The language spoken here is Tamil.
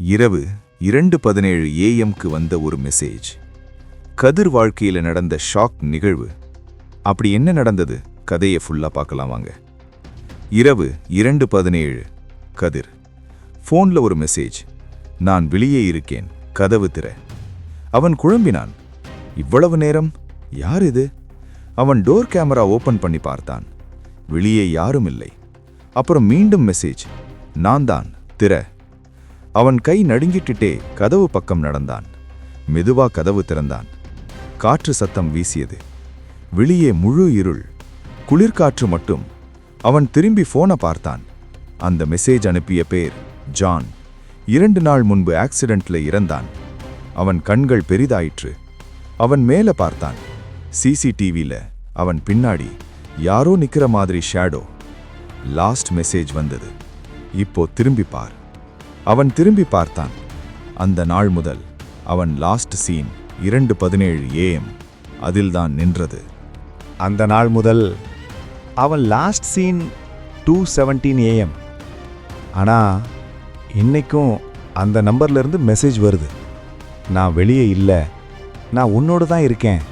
இரவு 2:17 AM-க்கு வந்த ஒரு மெசேஜ். கதிர் வாழ்க்கையில நடந்த ஷாக் நிகழ்வு. அப்படி என்ன நடந்தது? கதையை ஃபுல்லா பார்க்கலாம் வாங்க. இரவு 2:17 கதிர். ஃபோன்ல ஒரு மெசேஜ். நான் வெளியே இருக்கேன், கதவு திற. அவன் குழம்பினான். இவ்வளவு நேரம்? யார் இது? அவன் டோர் கேமரா ஓபன் பண்ணி பார்த்தான். வெளியே யாரும் இல்லை. அப்புறம் மீண்டும் மெசேஜ். நான் தான், திற. அவன் கை நடுங்கிட்டுட்டே கதவு பக்கம் நடந்தான். மெதுவா கதவு திறந்தான். காற்று சத்தம் வீசியது. வெளியே முழு இருள், குளிர்காற்று மட்டும். அவன் திரும்பி போனை பார்த்தான். அந்த மெசேஜ் அனுப்பிய பேர் ஜான். 2 நாள் முன்பு ஆக்சிடென்ட்ல இறந்தான். அவன் கண்கள் பெரிதாயிற்று. அவன் மேல பார்த்தான். சிசிடிவில அவன் பின்னாடி யாரோ நிக்கிற மாதிரி ஷேடோ. லாஸ்ட் மெசேஜ் வந்தது. இப்போ திரும்பி பார். அவன் திரும்பி பார்த்தான். அந்த நாள் முதல் அவன் லாஸ்ட் சீன் 2:17 AM அதில்தான் நின்றது. அந்த நாள் முதல் அவன் லாஸ்ட் சீன் 2:17 AM. ஆனா இன்னைக்கும் அந்த நம்பர்ல இருந்து மெசேஜ் வருது. நான் வெளியே இல்லை, நான் உன்னோடு தான் இருக்கேன்.